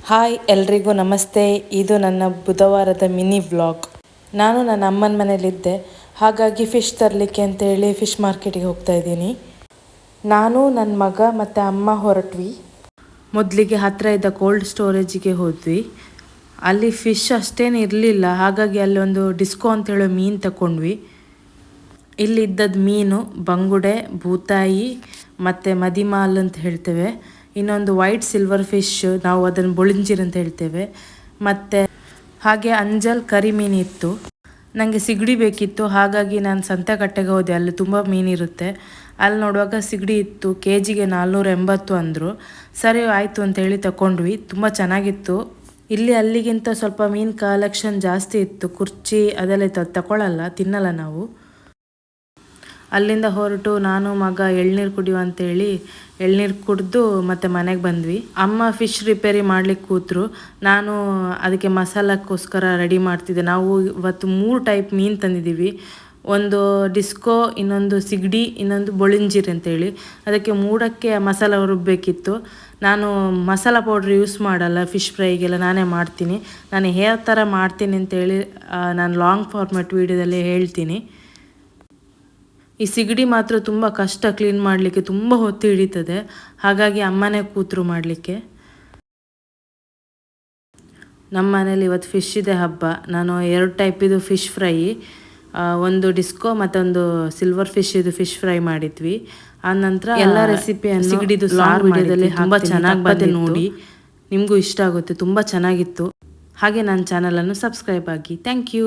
Hi ಎಲ್ರಿಗೂ ನಮಸ್ತೆ. ಇದು ನನ್ನ ಬುಧವಾರದ ಮಿನಿ ವ್ಲಾಗ್. ನಾನು ನನ್ನ ಅಮ್ಮನ ಮನೇಲಿದ್ದೆ, ಹಾಗಾಗಿ ಫಿಶ್ ತರಲಿಕ್ಕೆ ಅಂತೇಳಿ ಫಿಶ್ ಮಾರ್ಕೆಟಿಗೆ ಹೋಗ್ತಾ ಇದ್ದೀನಿ. ನಾನು ನನ್ನ ಮಗ ಮತ್ತು ಅಮ್ಮ ಹೊರಟ್ವಿ. ಮೊದಲಿಗೆ ಹತ್ತಿರ ಇದ್ದ ಕೋಲ್ಡ್ ಸ್ಟೋರೇಜಿಗೆ ಹೋದ್ವಿ. ಅಲ್ಲಿ ಫಿಶ್ ಅಷ್ಟೇನು ಇರಲಿಲ್ಲ, ಹಾಗಾಗಿ ಅಲ್ಲಿ ಒಂದು ಡಿಸ್ಕೋ ಅಂತ ಹೇಳೋ ಮೀನು ತಗೊಂಡ್ವಿ. ಇಲ್ಲಿ ಇದ್ದದ್ದು ಮೀನು ಬಂಗುಡೆ, ಬೂತಾಯಿ ಮತ್ತು ಮದಿಮಾಲ್ ಅಂತ ಹೇಳ್ತೇವೆ. ಇನ್ನೊಂದು ವೈಟ್ ಸಿಲ್ವರ್ ಫಿಶ್, ನಾವು ಅದನ್ನು ಬೊಳಿಂಜಿರ್ ಅಂತ ಹೇಳ್ತೇವೆ. ಮತ್ತು ಹಾಗೆ ಅಂಜಲ್ ಕರಿ ಮೀನಿತ್ತು. ನನಗೆ ಸಿಗಡಿ ಬೇಕಿತ್ತು, ಹಾಗಾಗಿ ನಾನು ಸಂತೆಕಟ್ಟೆಗೆ ಹೋದೆ. ಅಲ್ಲಿ ತುಂಬ ಮೀನಿರುತ್ತೆ. ಅಲ್ಲಿ ನೋಡುವಾಗ ಸಿಗಡಿ ಇತ್ತು, KGಗೆ 480 ಅಂದರು. ಸರಿ ಆಯಿತು ಅಂತೇಳಿ ತಗೊಂಡ್ವಿ. ತುಂಬ ಚೆನ್ನಾಗಿತ್ತು. ಇಲ್ಲಿ ಅಲ್ಲಿಗಿಂತ ಸ್ವಲ್ಪ ಮೀನು ಕಲೆಕ್ಷನ್ ಜಾಸ್ತಿ ಇತ್ತು. ಕುರ್ಚಿ ಅದೆಲ್ಲ ತಗೊಳ್ಳಲ್ಲ, ತಿನ್ನಲ್ಲ ನಾವು. ಅಲ್ಲಿಂದ ಹೊರಟು ನಾನು ಮಗ ಎಳ್ನೀರು ಕುಡಿಯುವ ಅಂತೇಳಿ ಎಳ್ನೀರು ಕುಡಿದು ಮತ್ತೆ ಮನೆಗೆ ಬಂದ್ವಿ. ಅಮ್ಮ ಫಿಶ್ ರಿಪೇರಿ ಮಾಡ್ಲಿಕ್ಕೆ ಕೂತರು. ನಾನು ಅದಕ್ಕೆ ಮಸಾಲಕ್ಕೋಸ್ಕರ ರೆಡಿ ಮಾಡ್ತಿದ್ದೆ. ನಾವು ಇವತ್ತು 3 ಟೈಪ್ ಮೀನು ತಂದಿದ್ದೀವಿ. ಒಂದು ಡಿಸ್ಕೋ, ಇನ್ನೊಂದು ಸಿಗಡಿ, ಇನ್ನೊಂದು ಬೊಳಿಂಜಿರ್ ಅಂತೇಳಿ. ಅದಕ್ಕೆ 3ಕ್ಕೆ ಮಸಾಲ ರುಬ್ಬಬೇಕಿತ್ತು. ನಾನು ಮಸಾಲ ಪೌಡ್ರ್ ಯೂಸ್ ಮಾಡಲ್ಲ ಫಿಶ್ ಫ್ರೈಗೆಲ್ಲ, ನಾನೇ ಮಾಡ್ತೀನಿ. ನಾನು ಯಾವ ಥರ ಮಾಡ್ತೀನಿ ಅಂತೇಳಿ ನಾನು ಲಾಂಗ್ ಫಾರ್ಮೆಟ್ ವೀಡಿಯೋದಲ್ಲಿ ಹೇಳ್ತೀನಿ. ಈ ಸಿಗಡಿ ಮಾತ್ರ ತುಂಬ ಕಷ್ಟ ಕ್ಲೀನ್ ಮಾಡಲಿಕ್ಕೆ, ತುಂಬ ಹೊತ್ತು ಹಿಡಿತದೆ. ಹಾಗಾಗಿ ಅಮ್ಮನೇ ಕೂತರು ಮಾಡಲಿಕ್ಕೆ. ನಮ್ಮ ಮನೇಲಿ ಇವತ್ತು ಫಿಶ್ ಇದೆ ಹಬ್ಬ. ನಾನು 2 ಟೈಪಿದು ಫಿಶ್ ಫ್ರೈ, ಒಂದು ಡಿಸ್ಕೋ ಮತ್ತೊಂದು ಸಿಲ್ವರ್ ಫಿಶ್ ಇದು ಫಿಶ್ ಫ್ರೈ ಮಾಡಿದ್ವಿ. ಆನಂತರ ಎಲ್ಲ ರೆಸಿಪಿಯನ್ನು ಸಿಗಡಿದು ಸಾರು ವಿಡಿಯೋದಲ್ಲಿ ತುಂಬ ಚೆನ್ನಾಗಿ ಬಂದಿದೆ ನೋಡಿ. ನಿಮಗೂ ಇಷ್ಟ ಆಗುತ್ತೆ, ತುಂಬ ಚೆನ್ನಾಗಿತ್ತು. ಹಾಗೆ ನನ್ನ ಚಾನಲನ್ನು ಸಬ್ಸ್ಕ್ರೈಬ್ ಆಗಿ. Thank you.